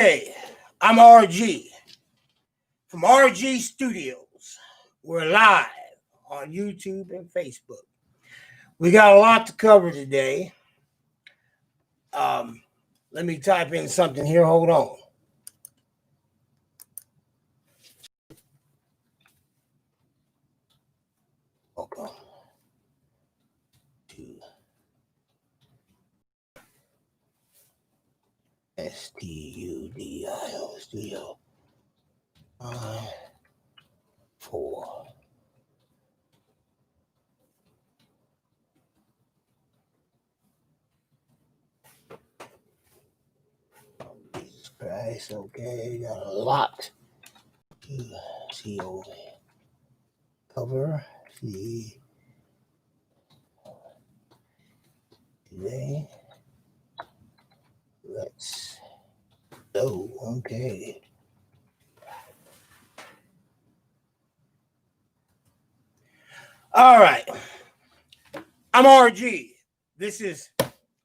Hey, I'm RG from RG Studios. We're live on YouTube and Facebook. We got a lot to cover today. Let me type in something here. Hold on. Okay. STUDIO Studio 4. Jesus Christ, okay, got a lot to see over cover. See today. Let's go. Okay. All right. I'm RG. This is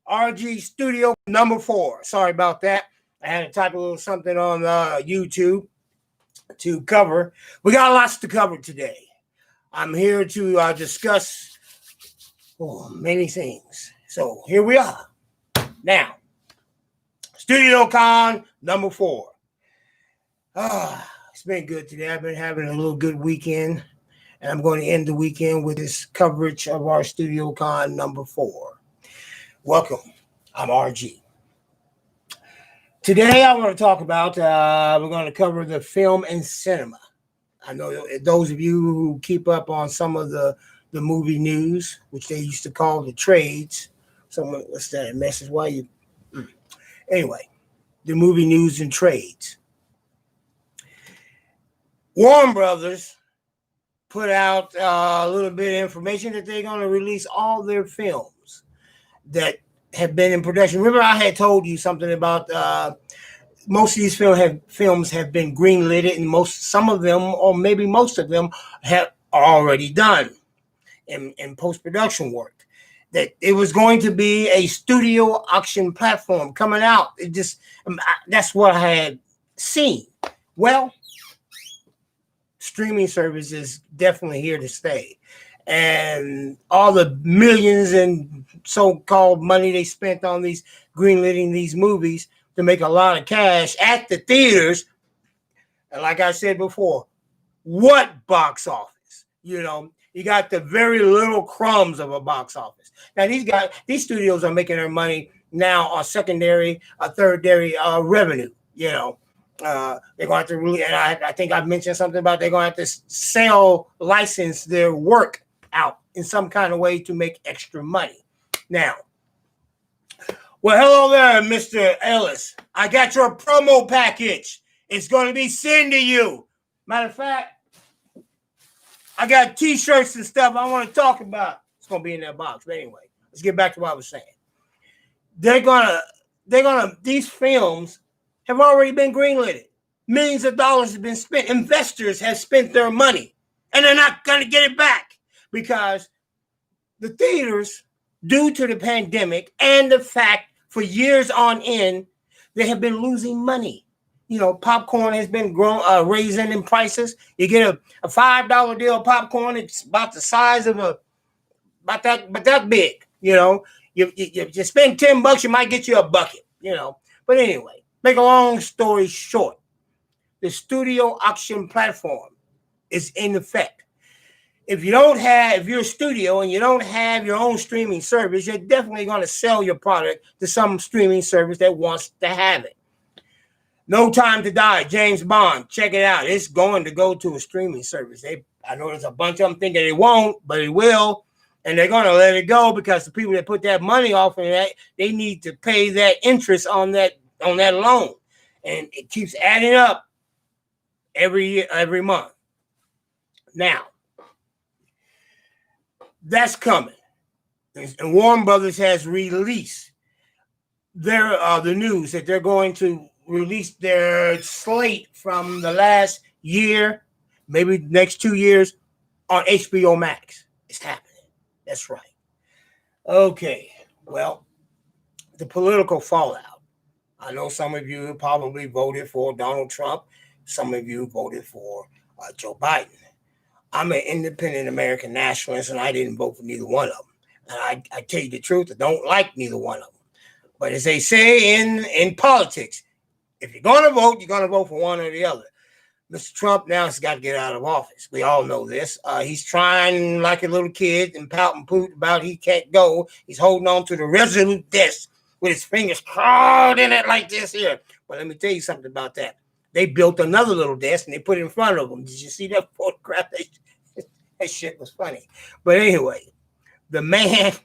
RG Studio number 4. Sorry about that. I had to type a little something on YouTube to cover. We got lots to cover today. I'm here to discuss many things. So here we are. Now, Studio Con number 4. It's been good today. I've been having a little good weekend. And I'm going to end the weekend with this coverage of our Studio Con number 4. Welcome. I'm RG. Today I want to talk about, we're going to cover the film and cinema. I know those of you who keep up on some of the movie news, which they used to call the trades. Someone, what's that message? Why you? Anyway, the movie news and trades. Warner Brothers put out a little bit of information that they're going to release all their films that have been in production. Remember, I had told you something about most of these films have been greenlit, and some of them, or maybe most of them, are already done in post-production work. That it was going to be a studio auction platform coming out. That's what I had seen. Well, streaming service is definitely here to stay. And all the millions and so-called money they spent on these greenlighting these movies to make a lot of cash at the theaters. And like I said before, what box office? You know, you got the very little crumbs of a box office. Now these studios are making their money now on secondary, thirdary revenue, you know. They're going to have to really, and I think I've mentioned something about they're going to have to license their work out in some kind of way to make extra money. Now, well, hello there, Mr. Ellis. I got your promo package. It's going to be sent to you. Matter of fact, I got t-shirts and stuff I want to talk about. It's going to be in that box. But anyway, let's get back to what I was saying. These films have already been greenlit. Millions of dollars have been spent. Investors have spent their money, and they're not going to get it back because the theaters, due to the pandemic and the fact for years on end, they have been losing money. You know, popcorn has been raising in prices. You get a $5 deal of popcorn. It's about the size of but that big. You know, you spend $10, you might get you a bucket. You know, but anyway. Make a long story short, the studio auction platform is in effect. If you're a studio and you don't have your own streaming service, you're definitely going to sell your product to some streaming service that wants to have it. No Time to Die, James Bond, check it out. It's going to go to a streaming service. I know there's a bunch of them thinking it won't, but it will. And they're going to let it go because the people that put that money off in that, they need to pay that interest on that loan, and it keeps adding up every year, every month. Now, that's coming, and Warner Brothers has released the news that they're going to release their slate from the last year, maybe the next 2 years, on HBO Max. It's happening. That's right. Okay. Well, the political fallout. I know some of you probably voted for Donald Trump. Some of you voted for Joe Biden. I'm an independent American nationalist, and I didn't vote for neither one of them. And I tell you the truth, I don't like neither one of them. But as they say in politics, if you're going to vote, you're going to vote for one or the other. Mr. Trump now has got to get out of office. We all know this. He's trying like a little kid and pout and poot about he can't go. He's holding on to the resolute desk with his fingers crawled in it like this here. But let me tell you something about that. They built another little desk and they put it in front of him. Did you see that photograph? That shit was funny. But anyway, the man's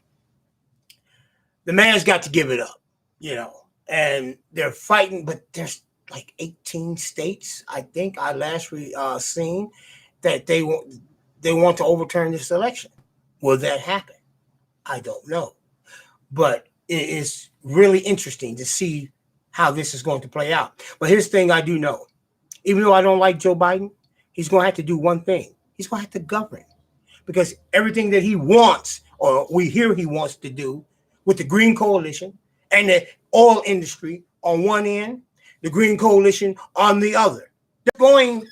got to give it up, you know. And they're fighting, but there's like 18 states, I think I last seen, that they want to overturn this election. Will that happen? I don't know. But it is really interesting to see how this is going to play out. But here's the thing I do know. Even though I don't like Joe Biden, he's going to have to do one thing. He's going to have to govern. Because everything that he wants, or we hear he wants to do, with the Green Coalition and the oil industry on one end, the Green Coalition on the other. There's going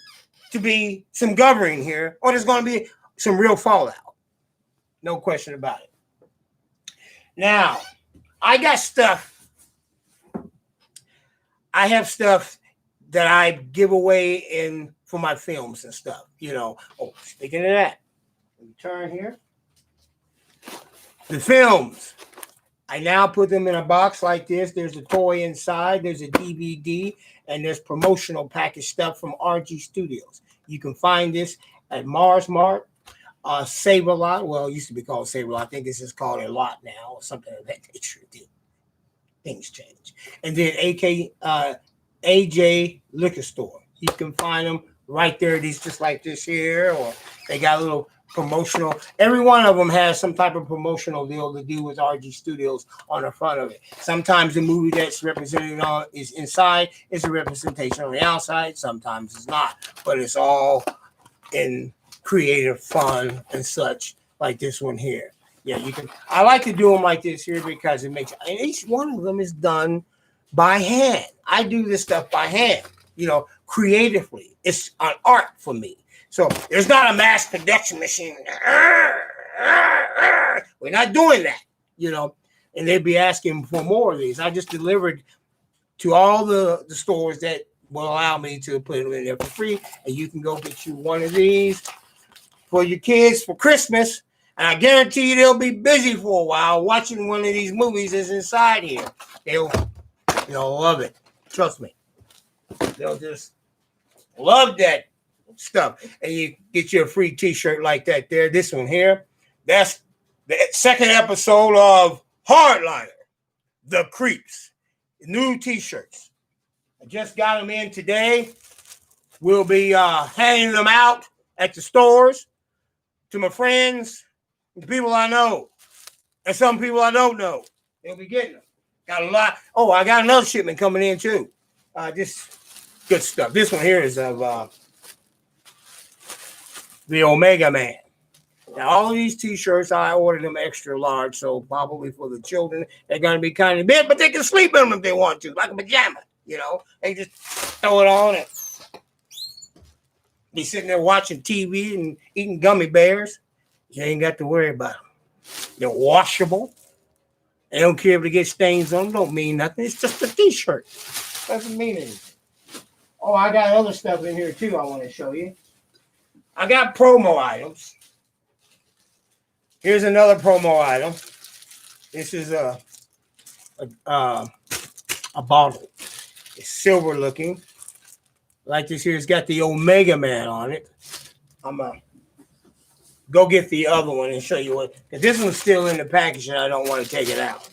to be some governing here, or there's going to be some real fallout. No question about it. Now, I got stuff. I have stuff that I give away for my films and stuff, you know. Oh, speaking of that, let me turn here. The films. I now put them in a box like this. There's a toy inside. There's a DVD. And there's promotional package stuff from RG Studios. You can find this at Mars Mart, Save a Lot. Well, it used to be called Save a Lot. I think this is called a lot now or something of that nature. Things change. And then AJ Liquor Store. You can find them right there. These just like this here. Or they got a little promotional. Every one of them has some type of promotional deal to do with RG Studios on the front of it. Sometimes the movie that's represented on is inside is a representation on the outside. Sometimes it's not, but it's all in creative fun and such, like this one here. Yeah, you can. I like to do them like this here because it makes. And each one of them is done by hand. I do this stuff by hand. You know, creatively. It's an art for me. So there's not a mass production machine. We're not doing that, you know. And they'd be asking for more of these. I just delivered to all the stores that will allow me to put them in there for free. And you can go get you one of these for your kids for Christmas. And I guarantee you they'll be busy for a while watching one of these movies that's inside here. They'll love it. Trust me. They'll just love that stuff. And you get you a free t-shirt like that there. This one here, that's the second episode of Hardliner, The Creeps. New t-shirts. I just got them in today. We'll be handing them out at the stores to my friends, the people I know, and some people I don't know. They'll be getting them. Got a lot. Oh, I got another shipment coming in too. Just good stuff. This one here is of the Omega Man. Now, all of these t-shirts, I ordered them extra large, so probably for the children, they're going to be kind of big, but they can sleep in them if they want to, like a pajama, you know. They just throw it on and be sitting there watching TV and eating gummy bears. You ain't got to worry about them. They're washable. They don't care if they get stains on them. Don't mean nothing. It's just a t-shirt. Doesn't mean anything. Oh, I got other stuff in here, too, I want to show you. I got promo items. Here's another promo item. This is a bottle. It's silver looking. Like this here. It's got the Omega Man on it. I'm going to go get the other one and show you what. Because this one's still in the package and I don't want to take it out.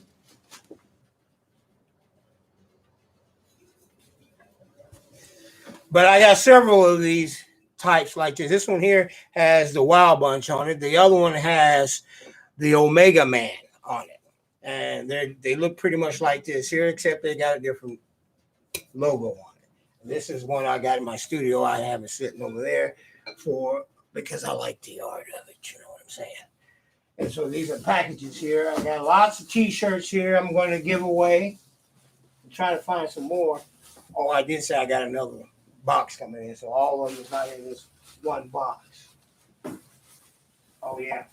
But I got several of these types like this. This one here has the Wild Bunch on it. The other one has the Omega Man on it. And they look pretty much like this here, except they got a different logo on it. And this is one I got in my studio. I have it sitting over there because I like the art of it. You know what I'm saying? And so these are packages here. I got lots of t-shirts here I'm going to give away. I'm trying to find some more. Oh, I did say I got another box coming in, so all of them is not in this one box. Oh, yeah.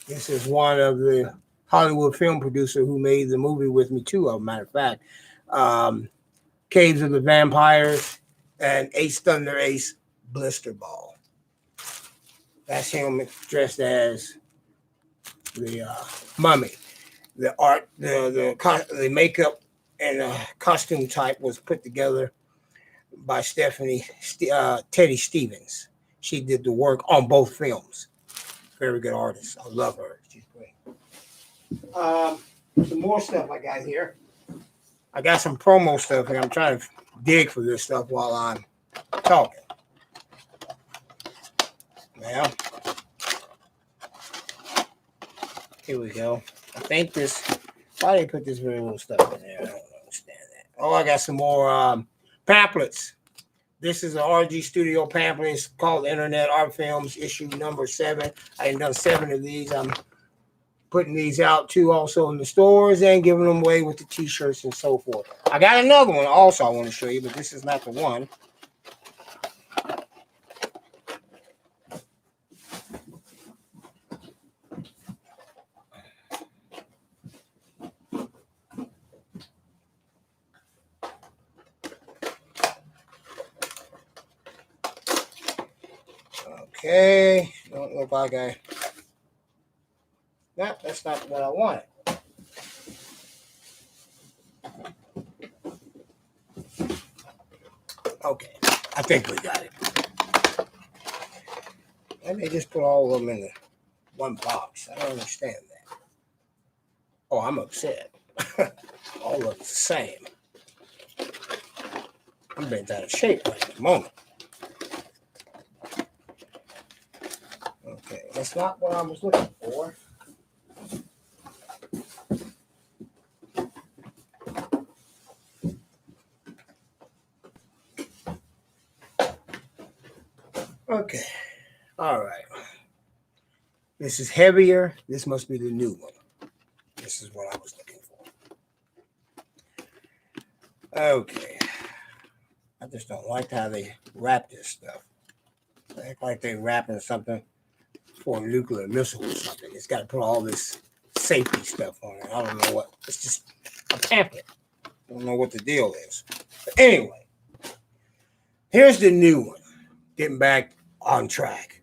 This is one of the Hollywood film producer who made the movie with me, too, as a matter of fact. Caves of the Vampires and Ace Thunder Ace Blister Ball. That's him dressed as the mummy. The art, the makeup and costume type was put together by Teddy Stevens. She did the work on both films. Very good artist. I love her. She's great. Some more stuff I got here. I got some promo stuff, and I'm trying to dig for this stuff while I'm talking. Well, here we go. I think this. Why they put this very little stuff in there? I don't understand that. Oh, I got some more pamphlets. This is an RG Studio pamphlet. It's called Internet Art Films, issue number 7. I've done 7 of these. I'm putting these out too, also in the stores, and giving them away with the T-shirts and so forth. I got another one also I want to show you, but this is not the one. Okay, don't look like I. No, that's not what I wanted. Okay, I think we got it. Why they just put all of them in the one box? I don't understand that. Oh, I'm upset. All of it's the same. I'm bent out of shape right at the moment. Okay, that's not what I was looking for. Okay, all right. This is heavier. This must be the new one. This is what I was looking for. Okay. I just don't like how they wrap this stuff. They act like they're wrapping something for a nuclear missile or something. It's got to put all this safety stuff on it. I don't know what. It's just a pamphlet. I don't know what the deal is. But anyway, here's the new one. Getting back on track.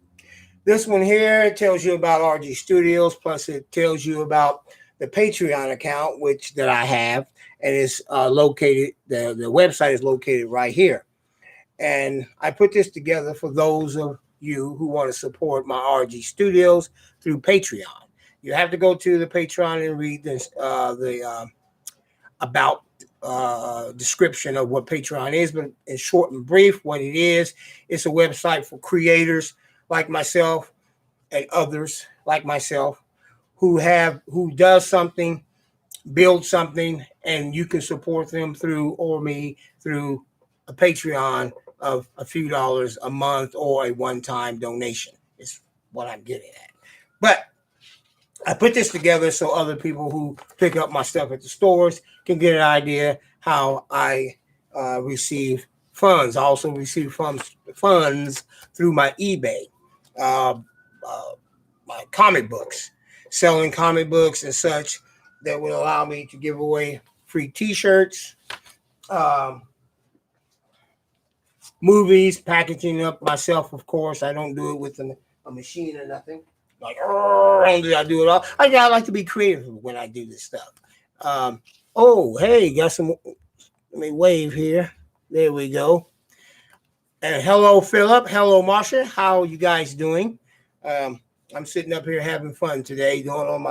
This one here tells you about RG Studios, plus it tells you about the Patreon account, that I have, and it's located. The website is located right here. And I put this together for those of you who want to support my RG Studios through Patreon. You have to go to the Patreon and read this, about description of what Patreon is, but in short and brief, what it is, it's a website for creators like myself and others like myself who does something, build something, and you can support them through a Patreon of a few dollars a month or a one-time donation is what I'm getting at. But I put this together so other people who pick up my stuff at the stores can get an idea how I receive funds. I also receive funds through my eBay, my comic books, selling comic books and such that would allow me to give away free T-shirts, movies, packaging up myself, of course. I don't do it with a machine or nothing. Like, I do it all. I like to be creative when I do this stuff. Oh, hey, got some. Let me wave here. There we go. And hello, Philip. Hello, Marsha. How are you guys doing? I'm sitting up here having fun today, going on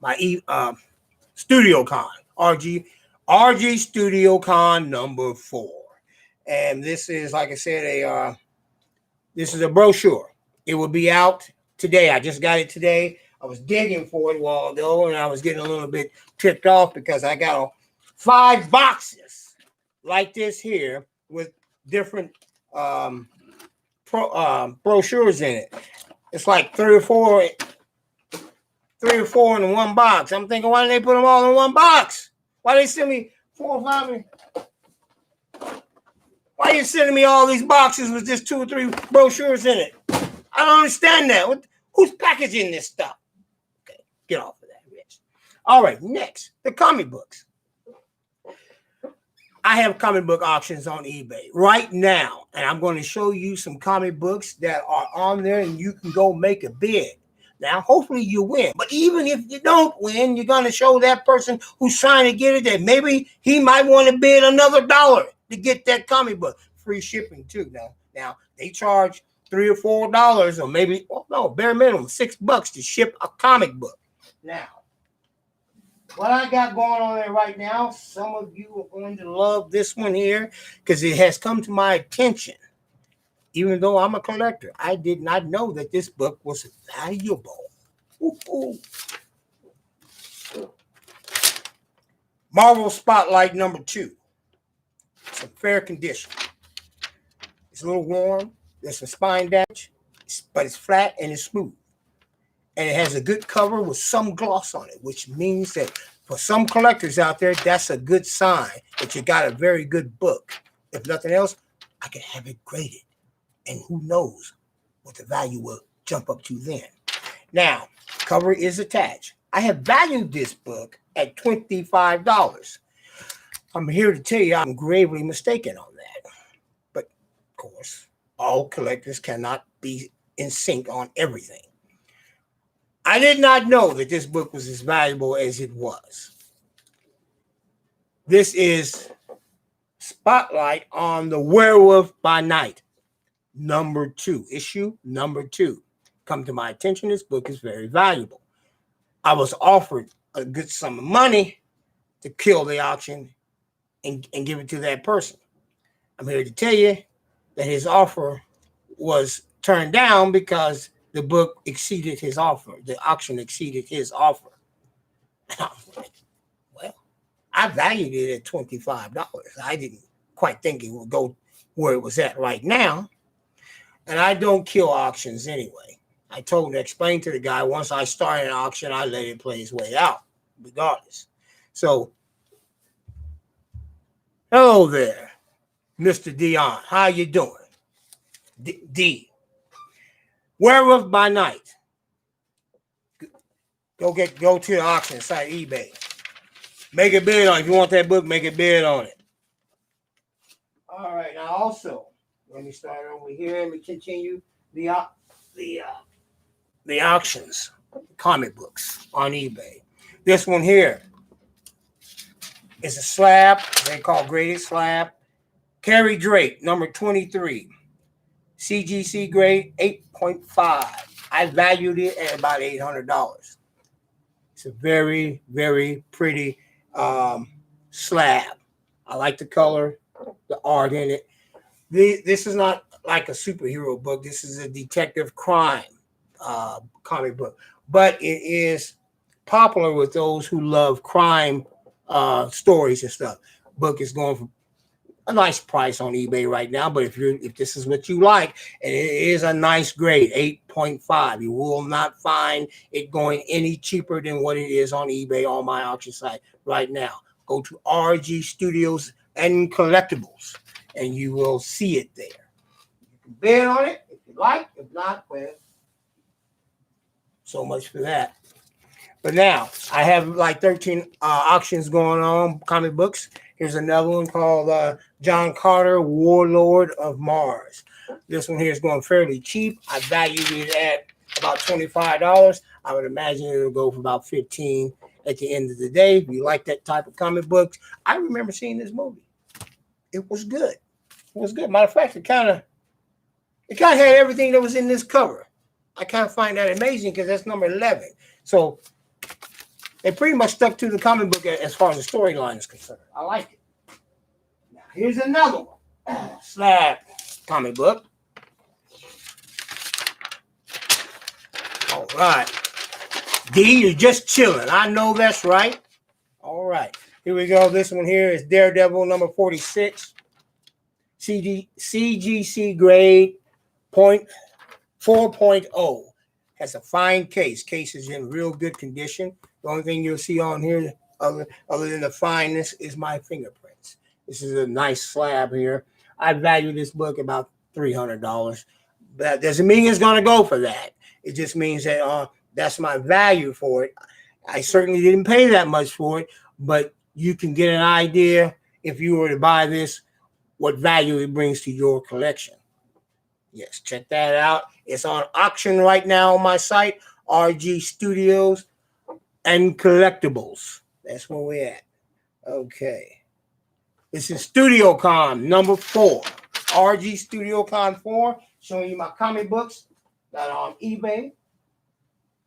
my Studio Con, RG Studio Con number 4. And this is, like I said, this is a brochure. It will be out today. I just got it today. I was digging for it a while ago, and I was getting a little bit ticked off because I got 5 boxes like this here with different brochures in it. It's like 3 or 4 3 or 4 in one box. I'm thinking, why didn't they put them all in one box? Why they send me 4 or 5? Why are you sending me all these boxes with just 2 or 3 brochures in it? I don't understand that. Who's packaging this stuff? Okay, get off of that, Rich. All right, next, the comic books. I have comic book auctions on eBay right now, and I'm going to show you some comic books that are on there, and you can go make a bid. Now, hopefully you win. But even if you don't win, you're going to show that person who's trying to get it that maybe he might want to bid another $1 to get that comic book. Free shipping, too. Now they charge $3 or $4, or maybe, bare minimum, $6 to ship a comic book. Now, what I got going on there right now, some of you are going to love this one here because it has come to my attention. Even though I'm a collector, I did not know that this book was valuable. Ooh. Marvel Spotlight #2. It's in fair condition. It's a little worn. There's some spine damage, but it's flat and it's smooth. And it has a good cover with some gloss on it, which means that for some collectors out there, that's a good sign that you got a very good book. If nothing else, I can have it graded. And who knows what the value will jump up to then. Now, cover is attached. I have valued this book at $25. I'm here to tell you I'm gravely mistaken on that. But, of course, all collectors cannot be in sync on everything. I did not know that this book was as valuable as it was. This is Spotlight on the Werewolf by Night. Issue number 2. Come to my attention, this book is very valuable. I was offered a good sum of money to kill the auction and give it to that person. I'm here to tell you that his offer was turned down because the book exceeded his offer. The auction exceeded his offer. I was like, well, I valued it at $25. I didn't quite think it would go where it was at right now. And I don't kill auctions anyway. I explained to the guy, once I start an auction, I let it play its way out, regardless. So, hello there, Mr. Dion. How you doing? D. Werewolf by Night. Go to the auction site, eBay. Make a bid on it. If you want that book, make a bid on it. All right, now also, let me start over here. Let me continue the auctions, comic books on eBay. This one here is a slab. They call graded slab. Carrie Drake, #23. CGC grade 8.5. I valued it at about $800. It's a very, very pretty slab. I like the color, the art in it. This is not like a superhero book. This is a detective crime comic book. But it is popular with those who love crime stories and stuff. Book is going for a nice price on eBay right now. But if this is what you like, and it is a nice grade, 8.5, you will not find it going any cheaper than what it is on eBay on my auction site right now. Go to RG Studios and Collectibles, and you will see it there. You can bid on it if you like. If not, well, so much for that. But now, I have like 13 auctions going on, comic books. Here's another one called John Carter, Warlord of Mars. This one here is going fairly cheap. I valued it at about $25. I would imagine it'll go for about $15 at the end of the day. If you like that type of comic books, I remember seeing this movie. It was good. It was good. Matter of fact, it kind of had everything that was in this cover. I kind of find that amazing because that's number 11. So they pretty much stuck to the comic book as far as the storyline is concerned. I like it. Now, here's another one. Slab comic book. All right. D, you're just chilling. I know that's right. All right. Here we go. This one here is Daredevil #46. CGC grade 4.0. Has a fine case. Case is in real good condition. The only thing you'll see on here, other than the fineness, is my fingerprints. This is a nice slab here. I value this book about $300. That doesn't mean it's going to go for that. It just means that that's my value for it. I certainly didn't pay that much for it, but you can get an idea if you were to buy this, what value it brings to your collection. Yes, check that out. It's on auction right now on my site, RG Studios and Collectibles. That's where we're at. Okay. This is StudioCon number 4. RG StudioCon 4, showing you my comic books that are on eBay.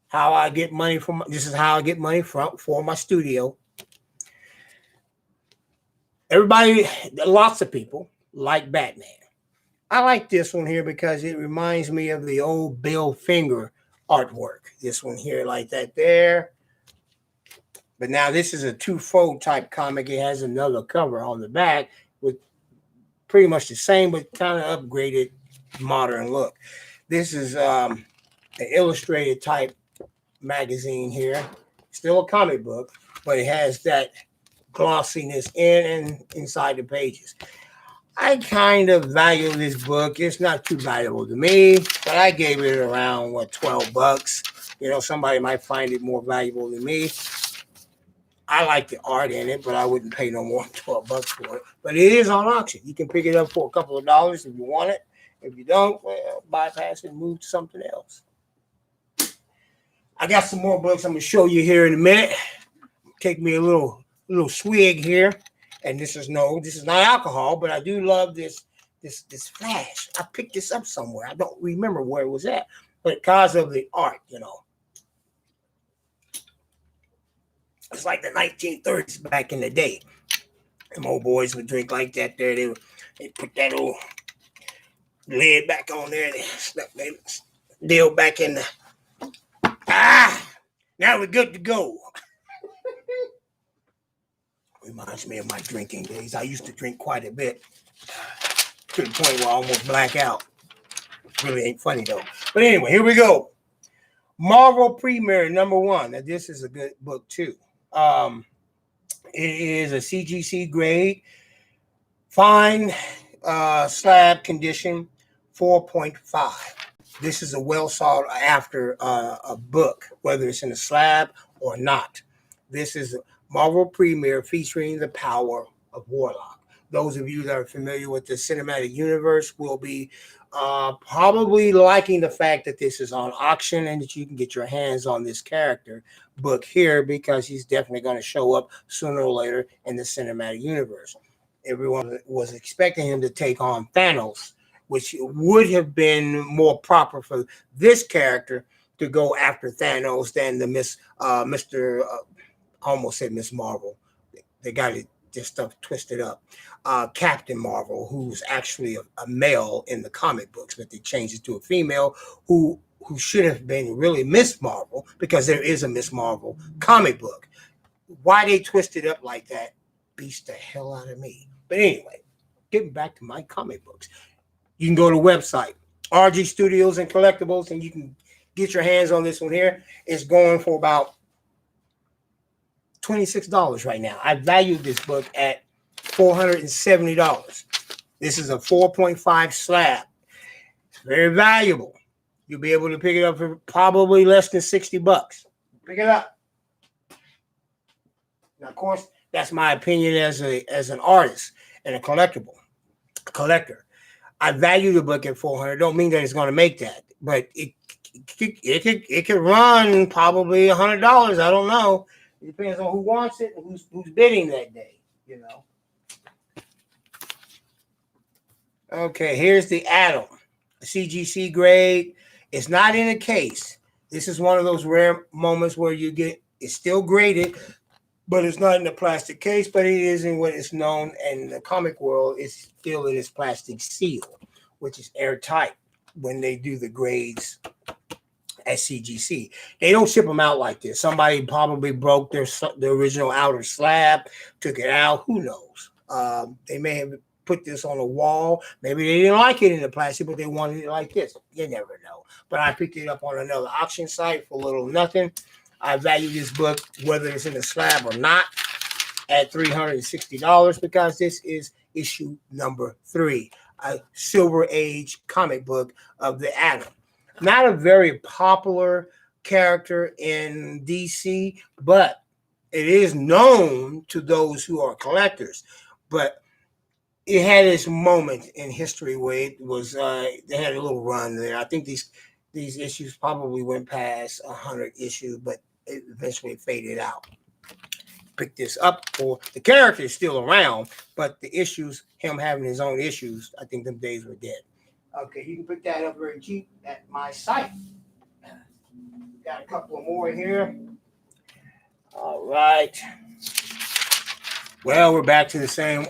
How I get money from, this is how I get money for my studio. Everybody, lots of people like Batman. I like this one here because it reminds me of the old Bill Finger artwork. This one here like that there. But now this is a two-fold type comic. It has another cover on the back with pretty much the same but kind of upgraded modern look. This is an illustrated type magazine here. Still a comic book, but it has that glossiness in and inside the pages. I kind of value this book. It's not too valuable to me, but I gave it around, $12. You know, somebody might find it more valuable than me. I like the art in it, but I wouldn't pay no more than $12 for it. But it is on auction. You can pick it up for a couple of dollars if you want it. If you don't, well, bypass it and move to something else. I got some more books I'm going to show you here in a minute. Take me a little swig here. And this is not alcohol, but I do love this flash. I picked this up somewhere. I don't remember where it was at, but because of the art, you know. It's like the 1930s back in the day. Them old boys would drink like that there. They put that old lid back on there. They stuck their deal back in the... Now we're good to go. Reminds me of my drinking days. I used to drink quite a bit to the point where I almost black out. Really ain't funny though. But anyway, here we go. Marvel Premiere number 1. Now this is a good book too. It is a CGC grade, fine slab condition, 4.5. This is a well sought after a book, whether it's in a slab or not. This is Marvel Premiere featuring the power of Warlord. Those of you that are familiar with the cinematic universe will be probably liking the fact that this is on auction and that you can get your hands on this character book here because he's definitely going to show up sooner or later in the cinematic universe. Everyone was expecting him to take on Thanos, which would have been more proper for this character to go after Thanos than the Mr. I almost said Miss Marvel. They got this stuff twisted up. Captain Marvel, who's actually a male in the comic books, but they changed it to a female who should have been really Miss Marvel because there is a Miss Marvel comic book. Why they twisted up like that beats the hell out of me. But anyway, getting back to my comic books. You can go to the website, RG Studios and Collectibles, and you can get your hands on this one here. It's going for about $26 right now. I valued this book at $470. This is a 4.5 slab. It's very valuable. You'll be able to pick it up for probably less than $60. Pick it up. Now, of course, that's my opinion as an artist and a collector. I value the book at $400. Don't mean that it's going to make that, but it could run probably $100. I don't know. It depends on who wants it and who's bidding that day, you know. Okay, here's the Atom, a CGC grade. It's not in a case. This is one of those rare moments where you get it's still graded, but it's not in a plastic case, but it is in what is known in the comic world. It's still in its plastic seal, which is airtight when they do the grades at CGC. They don't ship them out like this. Somebody probably broke the original outer slab, took it out. Who knows? They may have put this on a wall. Maybe they didn't like it in the plastic, but they wanted it like this. You never know. But I picked it up on another auction site for little nothing. I value this book, whether it's in a slab or not, at $360 because this is issue number 3, a Silver Age comic book of the Atom. Not a very popular character in DC, but it is known to those who are collectors. But it had its moment in history where it was they had a little run there. I think these issues probably went past 100 issues, but it eventually faded out. Pick this up for the character is still around, but the issues, him having his own issues, I think them days were dead. Okay, you can pick that up very cheap at my site. Got a couple of more here. All right. Well, we're back to the same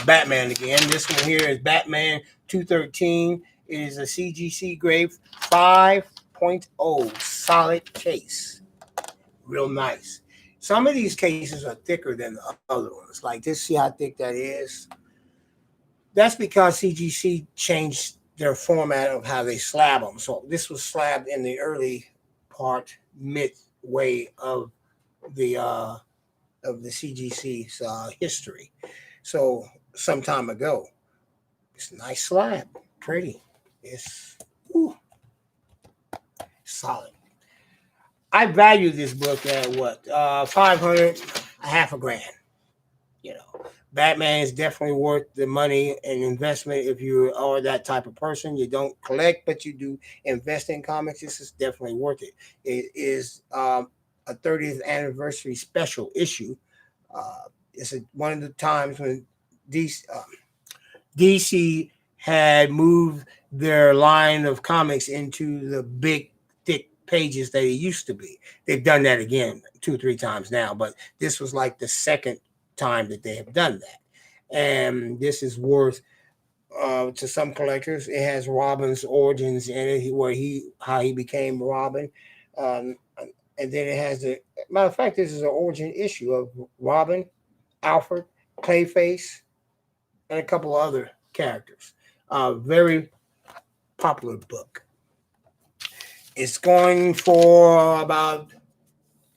Batman again. This one here is Batman 213. It is a CGC grade 5.0 solid case. Real nice. Some of these cases are thicker than the other ones. Like this, see how thick that is? That's because CGC changed their format of how they slab them. So this was slabbed in the early part, midway of the CGC's history. So some time ago. It's a nice slab. Pretty. It's solid. I value this book at what? $500, half a grand. You know, Batman is definitely worth the money and investment if you are that type of person. You don't collect, but you do invest in comics. This is definitely worth it. It is a 30th anniversary special issue. It's one of the times when DC had moved their line of comics into the big, thick pages that it used to be. They've done that again 2 or 3 times now, but this was like the second time that they have done that. And this is worth to some collectors. It has Robin's origins in it, how he became Robin. And then it has matter of fact, this is an origin issue of Robin, Alfred, Clayface, and a couple of other characters. Very popular book. It's going for about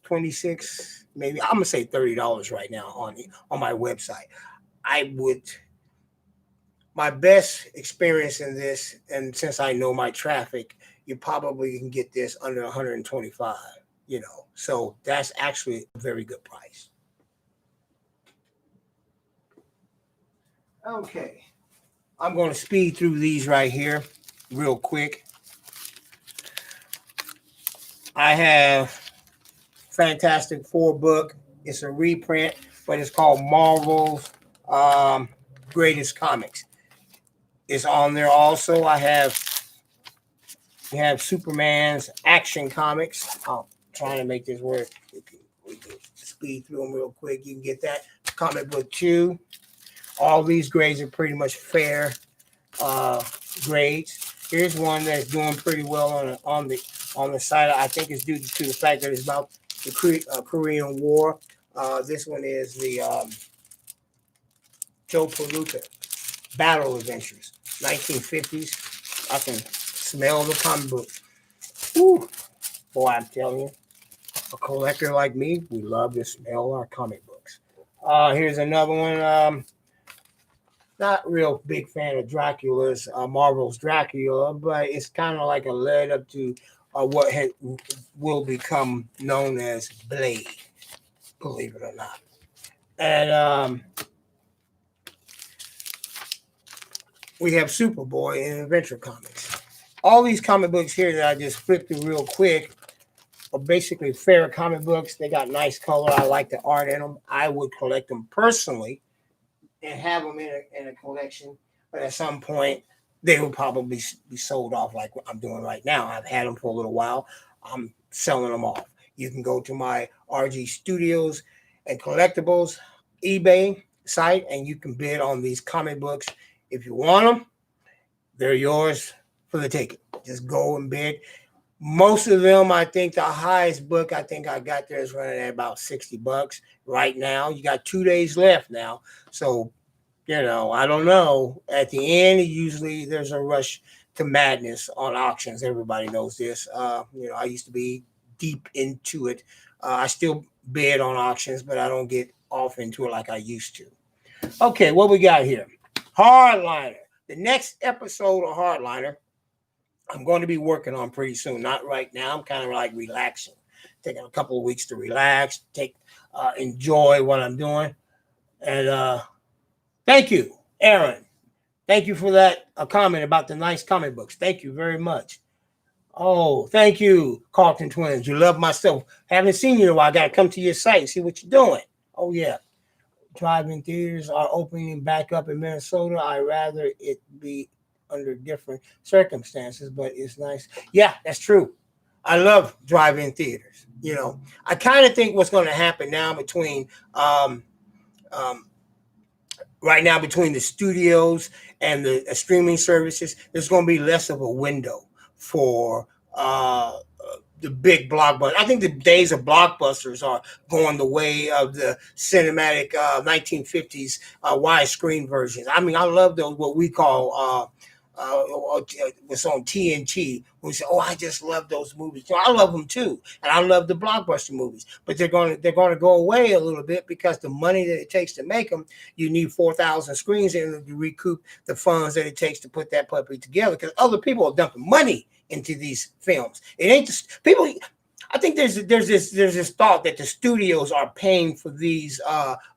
$26, maybe I'm gonna say $30 right now on my website. My best experience in this, and since I know my traffic, you probably can get this under 125. So that's actually a very good price. Okay, I'm going to speed through these right here real quick. I have Fantastic Four book. It's a reprint, but it's called Marvel's Greatest Comics. It's on there also. We have Superman's Action Comics. I'm trying to make this work. We can speed through them real quick. You can get that. Comic book 2. All these grades are pretty much fair grades. Here's one that's doing pretty well on the site. I think it's due to the fact that it's about the Korean War. This one is the Joe Palooka Battle Adventures, 1950s. I can smell the comic book. Whew. Boy, I'm telling you, a collector like me, we love to smell our comic books. Here's another one. Not real big fan of Dracula's, Marvel's Dracula, but it's kind of like a lead up to what will become known as Blade, believe it or not. And we have Superboy in Adventure Comics. All these comic books here that I just flipped through real quick are basically fair comic books. They got nice color. I like the art in them. I would collect them personally and have them in a collection, but at some point they will probably be sold off like I'm doing right now. I've had them for a little while. I'm selling them off. You can go to my RG Studios and Collectibles eBay site and you can bid on these comic books. If you want them, they're yours for the taking. Just go and bid. Most of them, I think the highest book I think I got there is running at about $60 right now. You got 2 days left now. So I don't know. At the end, usually there's a rush to madness on auctions. Everybody knows this. I used to be deep into it. I still bid on auctions, but I don't get off into it like I used to. Okay, what we got here? Hardliner. The next episode of Hardliner, I'm going to be working on pretty soon. Not right now. I'm kind of like relaxing, taking a couple of weeks to relax, enjoy what I'm doing. And thank you, Aaron. Thank you for that comment about the nice comic books. Thank you very much. Oh, thank you, Carlton Twins. You love my stuff. Haven't seen you in a while. I got to come to your site and see what you're doing. Oh, yeah. Drive-in theaters are opening back up in Minnesota. I'd rather it be under different circumstances, but it's nice. Yeah, that's true. I love drive-in theaters. I kind of think what's going to happen now between right now between the studios and the streaming services, there's going to be less of a window for the big blockbuster. I think the days of blockbusters are going the way of the cinematic 1950s widescreen versions. I mean, I love those, what we call was on TNT. We say, "Oh, I just love those movies." I love them too, and I love the blockbuster movies. But they're going to go away a little bit because the money that it takes to make them, you need 4,000 screens in to recoup the funds that it takes to put that puppy together. Because other people are dumping money into these films. It ain't just people. I think there's this thought that the studios are paying for these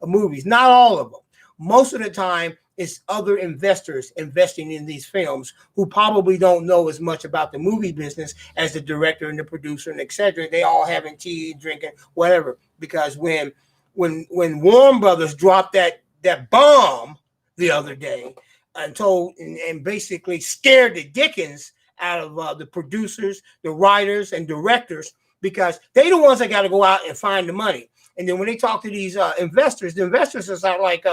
movies. Not all of them. Most of the time, it's other investors investing in these films who probably don't know as much about the movie business as the director and the producer and etc. They all having tea, drinking, whatever. Because when Warner Brothers dropped that bomb the other day and basically scared the dickens out of the producers, the writers, and directors, because they're the ones that got to go out and find the money. And then when they talk to these investors, the investors are like,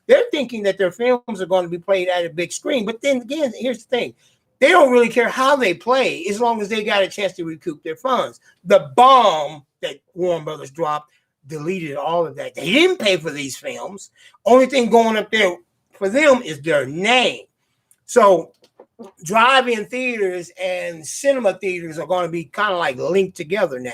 they're thinking that their films are going to be played at a big screen. But then again, here's the thing. They don't really care how they play as long as they got a chance to recoup their funds. The bomb that Warner Brothers dropped deleted all of that. They didn't pay for these films. Only thing going up there for them is their name. So drive-in theaters and cinema theaters are going to be kind of like linked together now,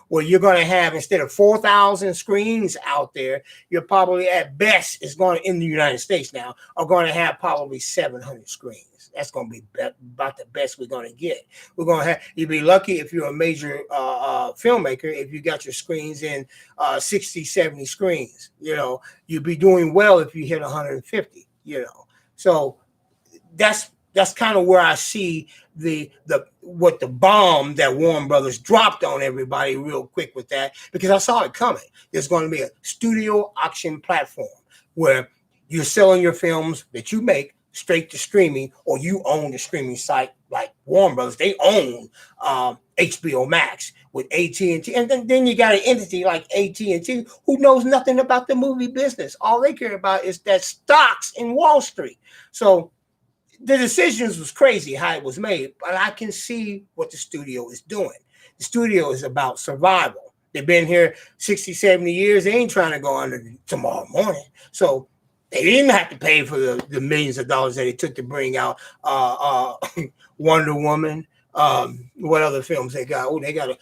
where you're going to have, instead of 4,000 screens out there, you're probably at best, is going to, in the United States now, are going to have probably 700 screens. That's going to be about the best we're going to get. We're going to have, you'd be lucky if you're a major filmmaker, if you got your screens in 60, 70 screens. You'd be doing well if you hit 150, So that's kind of where I see the bomb that Warner Brothers dropped on everybody real quick with that, because I saw it coming. There's going to be a studio auction platform where you're selling your films that you make straight to streaming, or you own the streaming site like Warner Brothers. They own HBO Max with AT&T, and then you got an entity like AT&T who knows nothing about the movie business. All they care about is that stocks in Wall Street. So the decisions was crazy how it was made, but I can see what the studio is doing. The studio is about survival. They've been here 60, 70 years. They ain't trying to go under tomorrow morning. So they didn't have to pay for the millions of dollars that it took to bring out Wonder Woman. What other films they got? Oh, they got a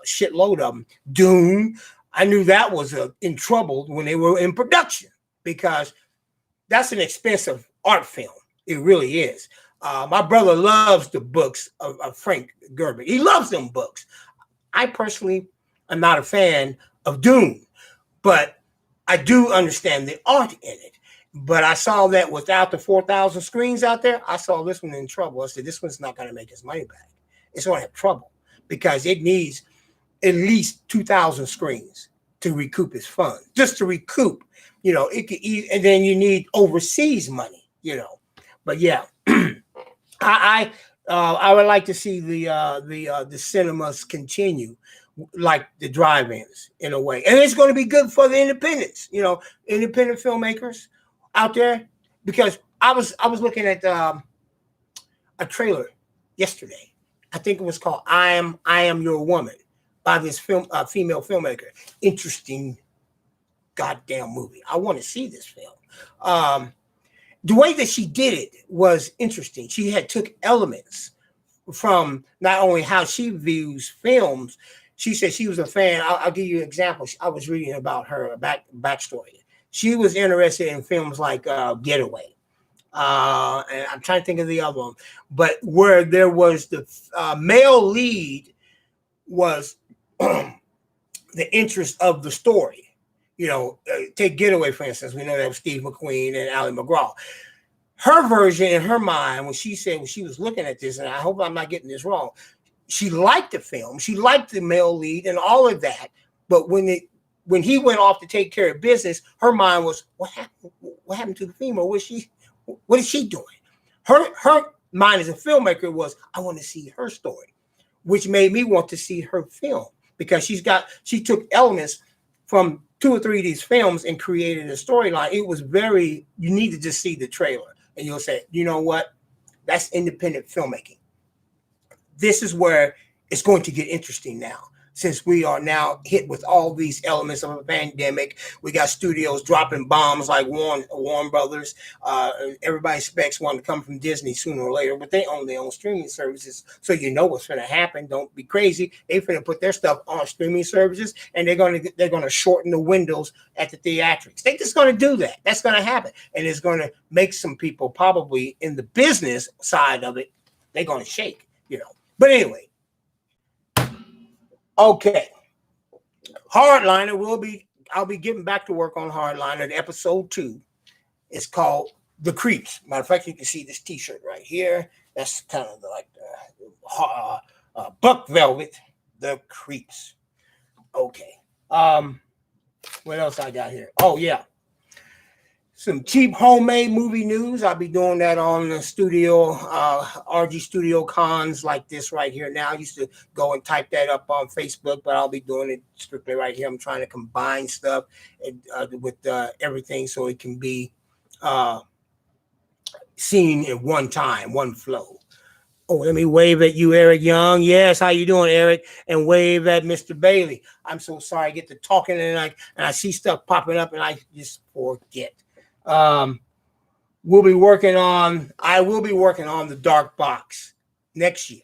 shitload of them. Dune. I knew that was in trouble when they were in production, because that's an expensive art film. It really is. My brother loves the books of Frank Gerber. He loves them books. I personally am not a fan of Dune, but I do understand the art in it. But I saw that without the 4,000 screens out there, I saw this one in trouble. I said, this one's not going to make its money back. It's going to have trouble because it needs at least 2,000 screens to recoup its funds. Just to recoup, it could and then you need overseas money, But yeah, I would like to see the cinemas continue like the drive-ins in a way, and it's going to be good for the independents, independent filmmakers out there. Because I was looking at a trailer yesterday. I think it was called "I Am Your Woman" by this female filmmaker. Interesting, goddamn movie. I want to see this film. The way that she did it was interesting. She had took elements from not only how she views films. She said she was a fan. I'll give you an example. I was reading about her backstory. She was interested in films like Getaway. And I'm trying to think of the other one, but where there was the male lead was the interest of the story. You know, take Getaway, for instance. We know that was Steve McQueen and Ally McGraw. Her version in her mind, when she said, when she was looking at this, and I hope I'm not getting this wrong, she liked the film, she liked the male lead and all of that. But when he went off to take care of business, her mind was, what happened to the female? What is she doing? Her mind as a filmmaker was, I want to see her story, which made me want to see her film, because she took elements from 2 or 3 of these films and created a storyline. It was you need to just see the trailer and you'll say, you know what? That's independent filmmaking. This is where it's going to get interesting now. Since we are now hit with all these elements of a pandemic, we got studios dropping bombs like Warner Brothers. Everybody expects one to come from Disney sooner or later, but they own their own streaming services, so you know what's going to happen. Don't be crazy. They're going to put their stuff on streaming services, and they're going to shorten the windows at the theatrics. They're just going to do that. That's going to happen, and it's going to make some people probably in the business side of it. They're going to shake, you know. But anyway. Okay, Hardliner I'll be getting back to work on Hardliner. Episode 2 is called The Creeps. Matter of fact, you can see this T-shirt right here. That's kind of like the buck velvet. The Creeps. Okay. What else I got here? Oh yeah, some cheap homemade movie news. I'll be doing that on the studio, RG Studio Cons like this right here now. I used to go and type that up on Facebook, but I'll be doing it strictly right here. I'm trying to combine stuff with everything so it can be seen in one time, one flow. Oh, let me wave at you, Eric Young. Yes, how you doing, Eric? And wave at Mr. Bailey. I'm so sorry. I get to talking and I see stuff popping up and I just forget. I will be working on the Dark Box next year.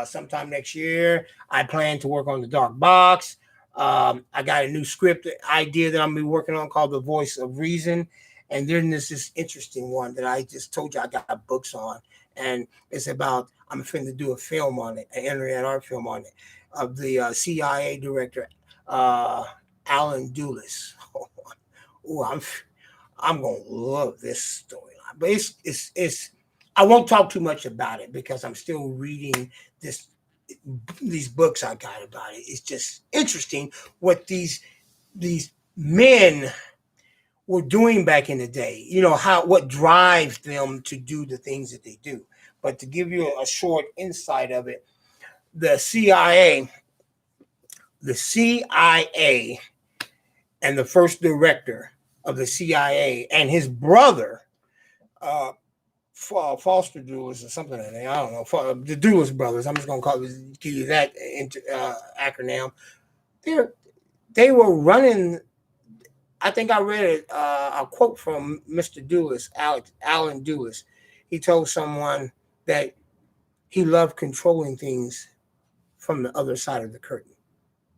Sometime next year, I plan to work on the Dark Box. I got a new script idea that I'm gonna be working on called The Voice of Reason. And then there's this interesting one that I just told you I got books on. And it's about, I'm finna do a film on it, an internet art film on it, of the CIA director, Alan Dulles. Oh, I'm gonna love this storyline, but it's. I won't talk too much about it because I'm still reading these books I got about it. It's just interesting what these men were doing back in the day. You know what drives them to do the things that they do. But to give you a short insight of it, the CIA, and the first director of the CIA and his brother, Foster Dulles or something like that. I don't know. The Dulles brothers. I'm just going to give you that acronym. They were running. I think I read a quote from Mr. Dulles, Alan Dulles. He told someone that he loved controlling things from the other side of the curtain.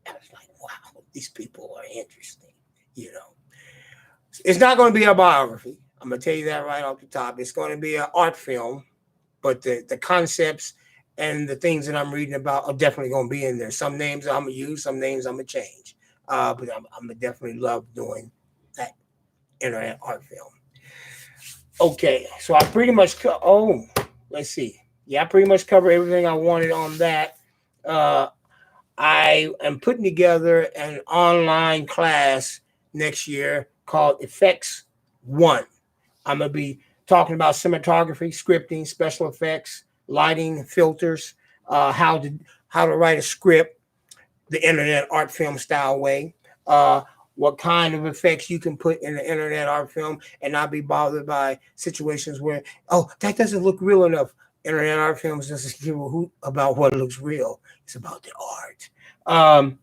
I was like, wow, these people are interesting, you know. It's not going to be a biography. I'm going to tell you that right off the top. It's going to be an art film, but the concepts and the things that I'm reading about are definitely going to be in there. Some names I'm going to use, some names I'm going to change. But I'm going to definitely love doing that internet art film. Okay, so I pretty much, let's see. Yeah, I pretty much covered everything I wanted on that. I am putting together an online class next year called Effects 1. I'm going to be talking about cinematography, scripting, special effects, lighting, filters, how to write a script the internet art film style way, what kind of effects you can put in the internet art film and not be bothered by situations where, that doesn't look real enough. Internet art films doesn't give a hoot about what looks real. It's about the art.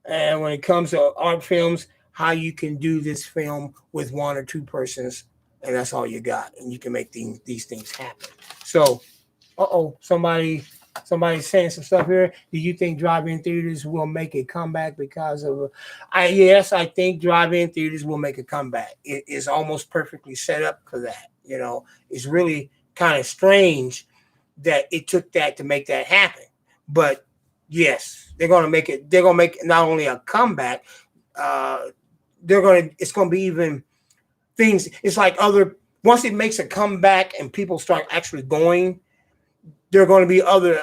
And when it comes to art films, how you can do this film with one or two persons, and that's all you got, and you can make these things happen. So, somebody's saying some stuff here. Do you think drive-in theaters will make a comeback because of? Yes, I think drive-in theaters will make a comeback. It is almost perfectly set up for that. It's really kind of strange that it took that to make that happen. But yes, they're going to make it. They're going to make not only a comeback. It's going to be even things. It's like once it makes a comeback and people start actually going, there are going to be other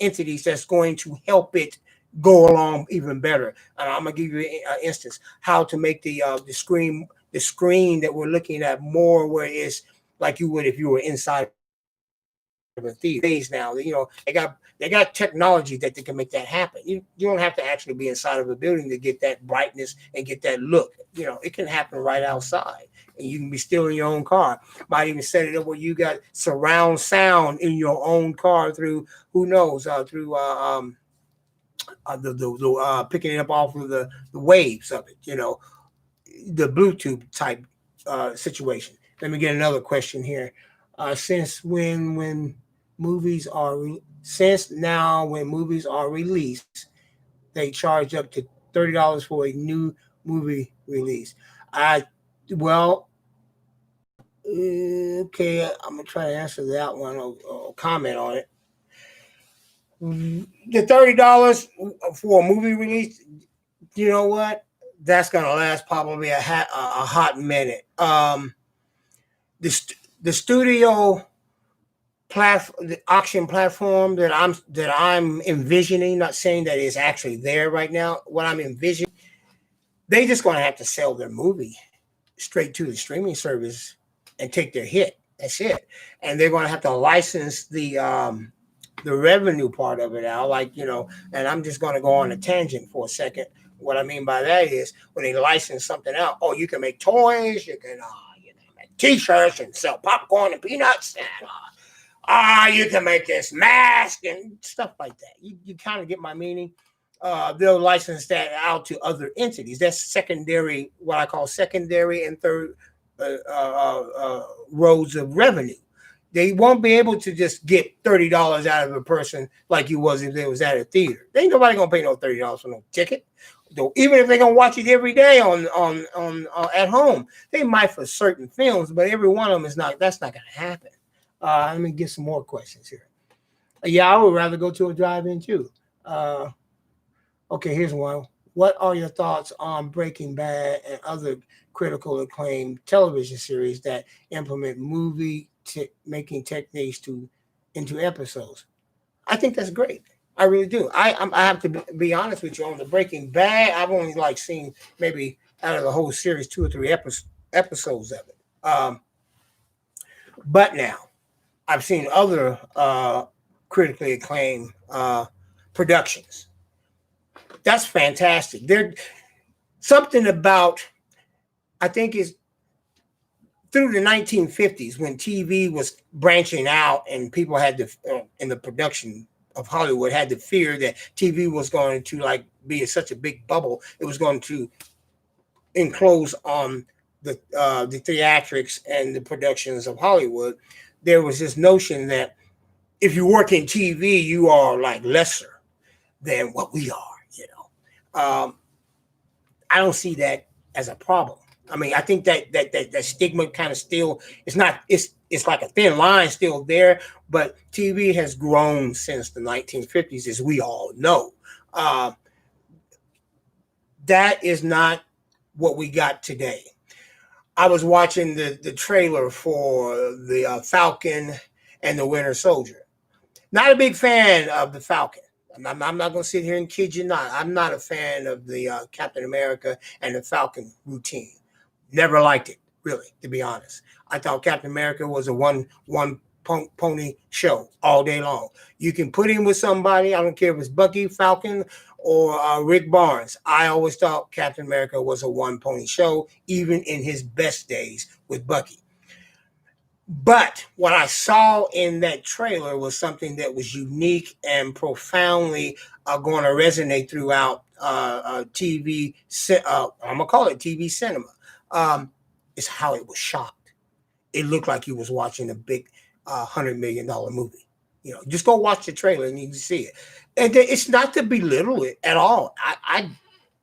entities that's going to help it go along even better. And I'm going to give you an instance how to make the screen that we're looking at more where it's like you would if you were inside of a theater. Now, they got technology that they can make that happen. You don't have to actually be inside of a building to get that brightness and get that look. It can happen right outside. And you can be still in your own car. Might even set it up where you got surround sound in your own car through who knows through picking it up off of the waves of it. The Bluetooth type situation. Let me get another question here. Since when movies are released, they charge up to $30 for a new movie release. Okay, I'm gonna try to answer that one or comment on it. The $30 for a movie release, you know what? That's gonna last probably a hot minute. The studio the auction platform that I'm envisioning, not saying that it's actually there right now. What I'm envisioning, they just gonna have to sell their movie straight to the streaming service and take their hit. That's it. And they're going to have to license the revenue part of it out. And I'm just going to go on a tangent for a second. What I mean by that is when they license something out, you can make toys, you can make T-shirts and sell popcorn and peanuts, and you can make this mask and stuff like that. You kind of get my meaning. They'll license that out to other entities. That's secondary, what I call secondary and third roads of revenue. They won't be able to just get $30 out of a person like you was if they was at a theater. There ain't nobody gonna pay no $30 for no ticket. Though, even if they're gonna watch it every day on at home, they might for certain films, but every one of them is not. That's not gonna happen. Let me get some more questions here. Yeah, I would rather go to a drive-in too. Okay, here's one. What are your thoughts on Breaking Bad and other critical acclaimed television series that implement movie making techniques into episodes? I think that's great. I really do. I have to be honest with you. On the Breaking Bad, I've only seen maybe out of the whole series 2 or 3 episodes of it. But now I've seen other critically acclaimed productions. That's fantastic. There's something about, I think is through the 1950s when TV was branching out and people had to, in the production of Hollywood, had to fear that TV was going to be such a big bubble. It was going to enclose on the theatrics and the productions of Hollywood. There was this notion that if you work in TV, you are lesser than what we are. I don't see that as a problem. I mean, I think that stigma kind of still, it's like a thin line still there, but TV has grown since the 1950s, as we all know. That is not what we got today. I was watching the trailer for the Falcon and the Winter Soldier. Not a big fan of the Falcon. I'm not going to sit here and kid you not. I'm not a fan of the Captain America and the Falcon routine. Never liked it, really, to be honest. I thought Captain America was a one pony show all day long. You can put him with somebody. I don't care if it's Bucky, Falcon, or Rick Barnes. I always thought Captain America was a one pony show, even in his best days with Bucky. But what I saw in that trailer was something that was unique and profoundly going to resonate throughout TV. I'm gonna call it TV cinema. Is how it was shot. It looked like you was watching a big $100 million movie. You know, just go watch the trailer and you can see it. And it's not to belittle it at all.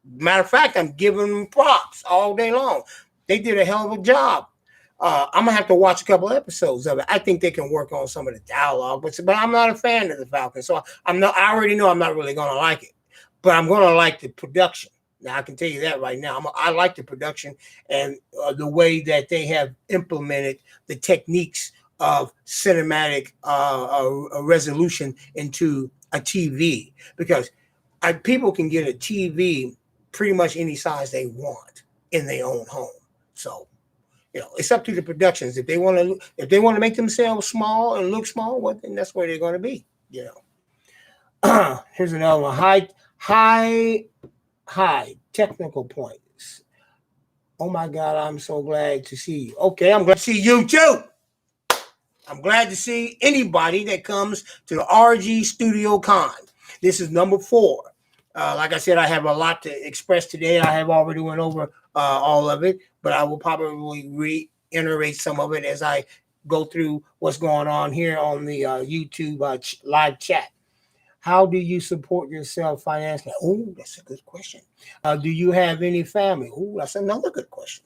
Matter of fact, I'm giving them props all day long. They did a hell of a job. I'm gonna have to watch a couple episodes of it. I think they can work on some of the dialogue, but I'm not a fan of the Falcon, so I'm not. I already know I'm not really gonna like it, but I'm gonna like the production. Now I can tell you that right now. I like the production and the way that they have implemented the techniques of cinematic resolution into a TV, because people can get a TV pretty much any size they want in their own home. So, you know, it's up to the productions. If they want to make themselves small and look small, well, then that's where they're going to be. You know. Here's another one. High technical points. Oh my God, I'm so glad to see you. Okay, I'm glad to see you too. I'm glad to see anybody that comes to the RG Studio Con. This is number 4. Like I said, I have a lot to express today. I have already went over all of it, but I will probably reiterate some of it as I go through what's going on here on the YouTube live chat. How do you support yourself financially? Oh, that's a good question. Do you have any family? Oh, that's another good question.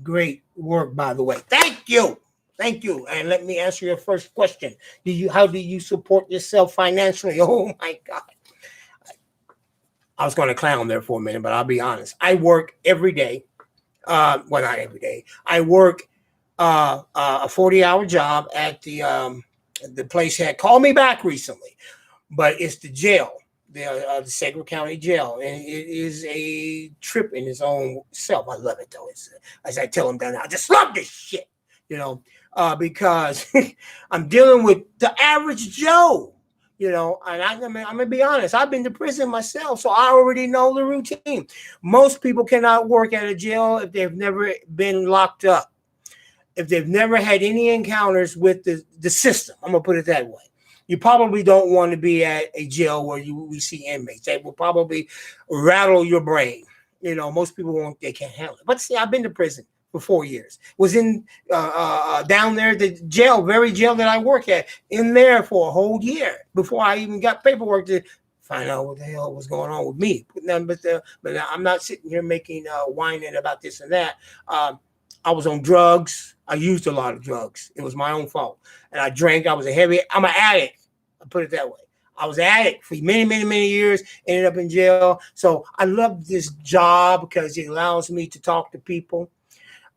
Great work, by the way. Thank you. Thank you. And let me answer your first question. How do you support yourself financially? Oh my God. I was going to clown there for a minute, but I'll be honest. I work every day. Well, not every day. I work a 40-hour job at the place had called me back recently, but it's the jail, the Sacred County Jail, and it is a trip in its own self. I love it though. It's as I tell them down there, I just love this shit, you know, because I'm dealing with the average Joe. You know, and I'm gonna be honest. I've been to prison myself, so I already know the routine. Most people cannot work at a jail if they've never been locked up, if they've never had any encounters with the system. I'm gonna put it that way. You probably don't want to be at a jail where we see inmates. They will probably rattle your brain. You know, most people won't. They can't handle it. But see, I've been to prison for 4 years. Was in down there, the very jail that I work at, in there for a whole year before I even got paperwork to find out what the hell was going on with me. But I'm not sitting here making whining about this and that. I was on drugs. I used a lot of drugs. It was my own fault. And I drank. I'm an addict. I put it that way. I was an addict for many, many, many years, ended up in jail. So I love this job because it allows me to talk to people.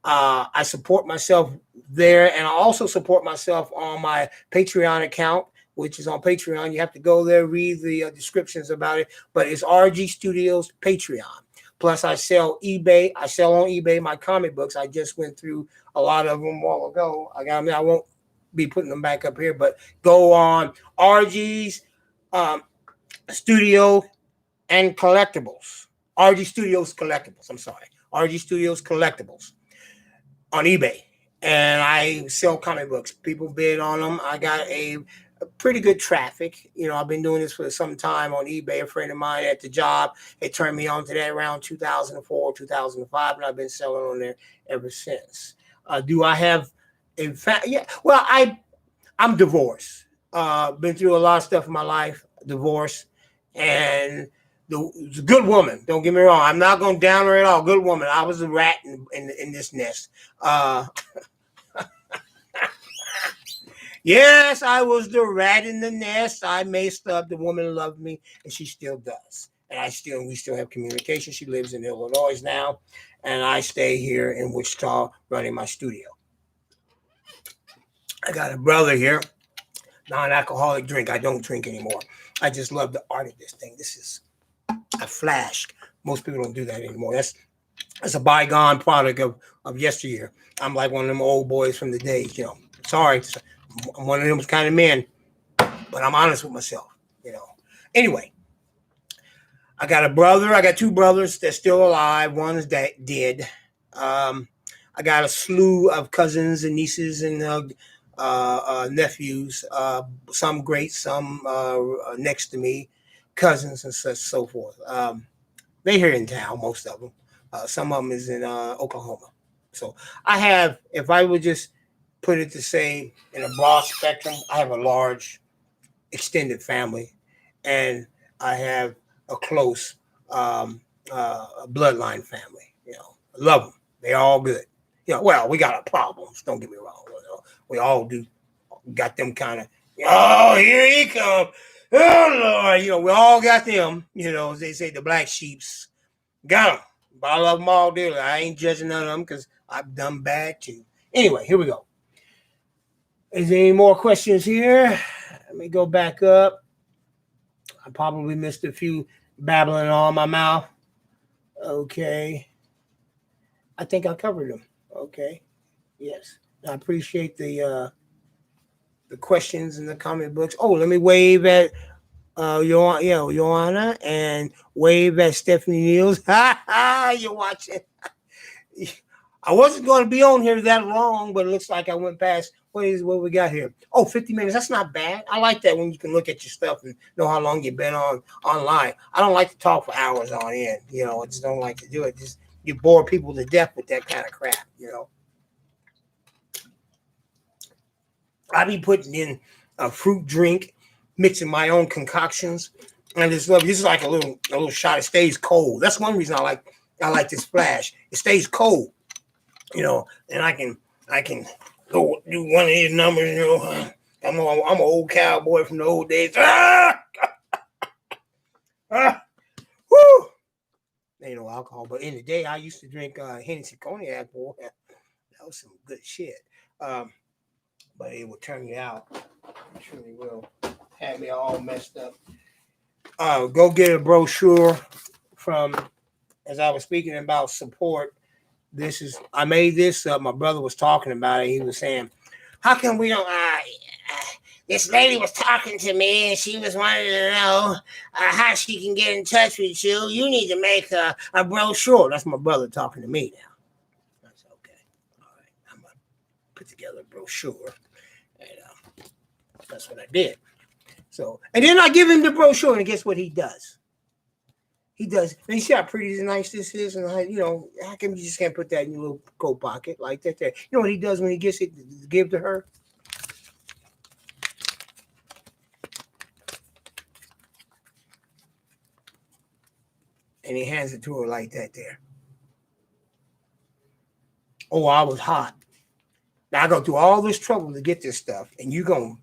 I support myself there, and I also support myself on my Patreon account, which is on Patreon. You have to go there, read the descriptions about it, but it's RG Studios Patreon. Plus, I sell on eBay my comic books. I just went through a lot of them a while ago. I won't be putting them back up here, but go on RG's Studio and Collectibles. RG Studios Collectibles. I'm sorry. RG Studios Collectibles on eBay. And I sell comic books. People bid on them. I got a pretty good traffic. You know, I've been doing this for some time on eBay. A friend of mine at the job, it turned me on to that around 2004, 2005, and I've been selling on there ever since. Do I have a yeah? Well, I'm divorced. Been through a lot of stuff in my life. Divorce, and the good woman. Don't get me wrong. I'm not going to down her at all. Good woman. I was a rat in this nest. Yes, I was the rat in the nest. I messed up. The woman loved me, and she still does. And we still have communication. She lives in Illinois now, and I stay here in Wichita running my studio. I got a brother here, non-alcoholic drink. I don't drink anymore. I just love the art of this thing. This is a flash. Most people don't do that anymore. That's a bygone product of yesteryear. I'm like one of them old boys from the days, you know. Sorry, I'm one of them kind of men, but I'm honest with myself, you know. Anyway, I got 2 brothers that's still alive. One's dead. I I got a slew of cousins and nieces and nephews. Some great, some next to me, cousins and such so forth. They here in town, most of them. Some of them is in Oklahoma. So I have, if I would just put it to say in a broad spectrum, I have a large extended family, and I have a close bloodline family. I love them. They're all good. Well, we got our problems. Don't get me wrong. We all do. Got them kind of. Oh, here he come. Oh Lord, we all got them. As they say, the black sheeps. Got them. But I love them all dearly. I ain't judging none of them because I've done bad too. Anyway, here we go. Is there any more questions here? Let me go back up. I probably missed a few babbling on my mouth. Okay. I think I covered them. Okay. Yes. I appreciate the questions and the comment books. Oh, let me wave at Joanna and wave at Stephanie Niels. Ha ha! You're watching. I wasn't going to be on here that long, but it looks like I went past. What we got here? Oh, 50 minutes. That's not bad. I like that when you can look at your stuff and know how long you've been online. I don't like to talk for hours on end. I just don't like to do it. Just you bore people to death with that kind of crap. I be putting in a fruit drink, mixing my own concoctions, and I just love it. This is like a little shot. It stays cold. That's one reason I like this flash. It stays cold. And I can go do one of these numbers. I'm an old cowboy from the old days. Woo! Ain't no alcohol, but in the day I used to drink Hennessy cognac. Boy, that was some good shit. But it will turn you out. It truly will. Have me all messed up. Go get a brochure from, as I was speaking about support. I made this up. My brother was talking about it. He was saying, how come we don't, this lady was talking to me and she was wanting to know how she can get in touch with you. You need to make a brochure. That's my brother talking to me now. That's okay. All right. I'm going to put together a brochure. And that's what I did. So, and then I give him the brochure and guess what he does? And you see how pretty and nice this is, and how come you just can't put that in your little coat pocket like that? There, you know what he does when he gets it to give to her? And he hands it to her like that. There. Oh, I was hot. Now I go through all this trouble to get this stuff, and you gonna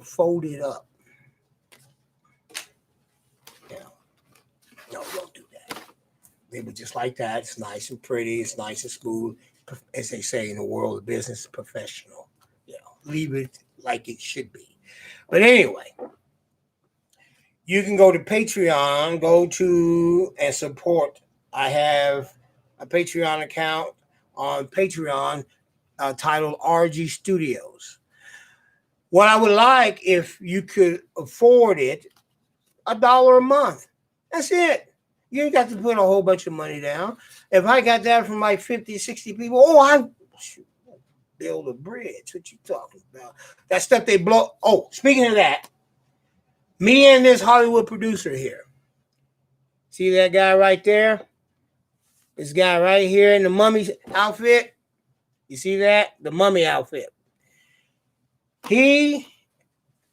fold it up. No, don't do that. They were just like that. It's nice and pretty. It's nice and smooth. As they say in the world of business, professional. Leave it like it should be. But anyway, you can go to Patreon, and support. I have a Patreon account on Patreon titled RG Studios. What I would like, if you could afford it, $1 a month. That's it. You ain't got to put a whole bunch of money down. If I got that from like 50, 60 people, I build a bridge. What you talking about? That stuff they blow. Oh, speaking of that, me and this Hollywood producer here. See that guy right there? This guy right here in the mummy outfit. You see that? The mummy outfit. He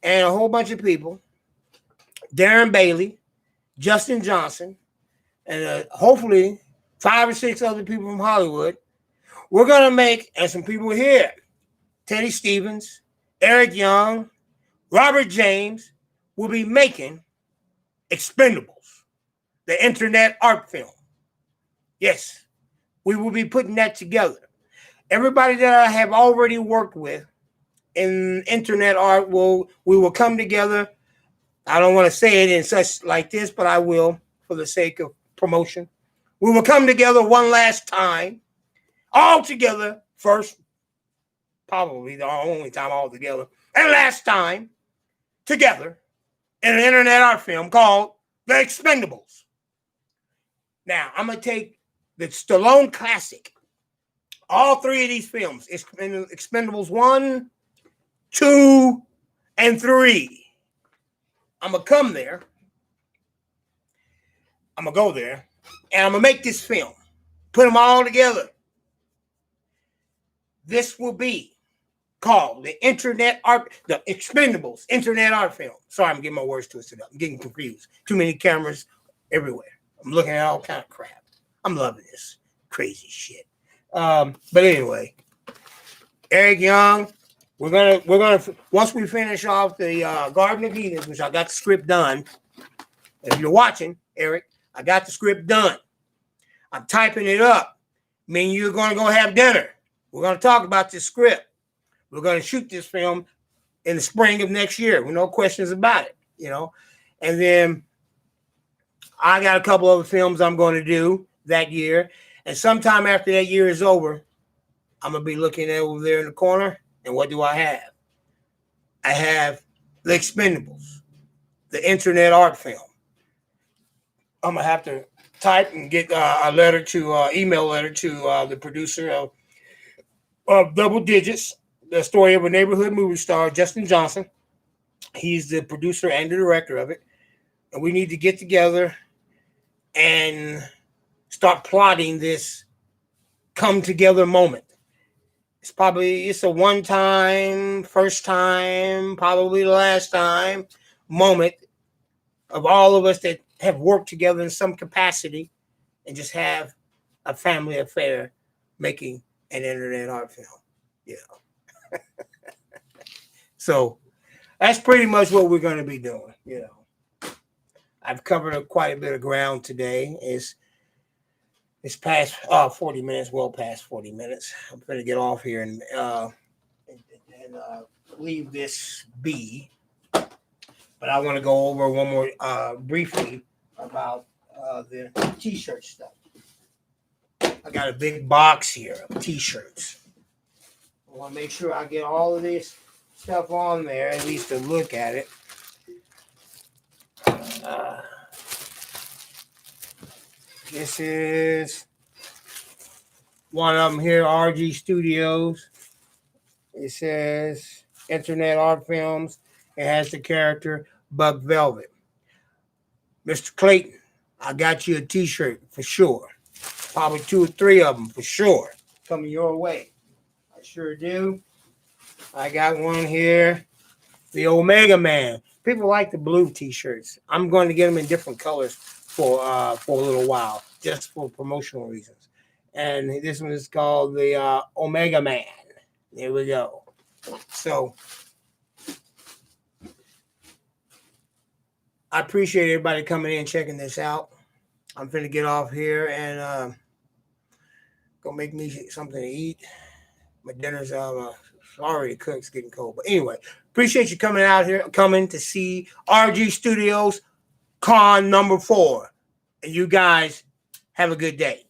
and a whole bunch of people, Darren Bailey, Justin Johnson, and hopefully 5 or 6 other people from Hollywood, we're going to make, and some people here, Teddy Stevens, Eric Young, Robert James, will be making Expendables, the internet art film. Yes, we will be putting that together. Everybody that I have already worked with in internet art, we will come together. I don't want to say it in such like this, but I will for the sake of promotion. We will come together one last time, all together first, probably the only time all together, and last time together in an internet art film called The Expendables. Now, I'm going to take the Stallone classic, All three of these films, Expendables 1, 2, and 3. I'm going to come there. I'm going to go there. And I'm going to make this film. Put them all together. This will be called the Expendables Internet Art Film. Sorry, I'm getting my words twisted up. I'm getting confused. Too many cameras everywhere. I'm looking at all kind of crap. I'm loving this crazy shit. But anyway, Eric Young, we're gonna once we finish off the Garden of Eden, which I got the script done. If you're watching, Eric, I got the script done. I'm typing it up. Meaning you're gonna go have dinner. We're gonna talk about this script. We're gonna shoot this film in the spring of next year with no questions about it, And then I got a couple other films I'm going to do that year. And sometime after that year is over, I'm going to be looking at over there in the corner. And what do I have? I have The Expendables, the Internet Art Film. I'm going to have to type and get email letter to the producer of Double Digits, the story of a neighborhood movie star, Justin Johnson. He's the producer and the director of it. And we need to get together and start plotting this come together moment. It's a one time, first time, probably the last time moment of all of us that have worked together in some capacity and just have a family affair making an internet art film. So that's pretty much what we're going to be doing. I've covered quite a bit of ground today. It's past 40 minutes, well past 40 minutes. I'm going to get off here and leave this be. But I want to go over one more briefly about the T-shirt stuff. I got a big box here of T-shirts. I want to make sure I get all of this stuff on there, at least to look at it. This is one of them here, RG Studios. It says Internet Art Films. It has the character Buck Velvet. Mr. Clayton, I got you a T-shirt for sure. Probably 2 or 3 of them for sure. Coming your way. I sure do. I got one here. The Omega Man. People like the blue T-shirts. I'm going to get them in different colors for a little while, just for promotional reasons. And this one is called the Omega Man. There we go. So I appreciate everybody coming in and checking this out. I'm finna get off here and go make me something to eat. My dinner's already cooked. It's getting cold. But anyway, appreciate you coming to see RG Studios Con number 4. And you guys have a good day.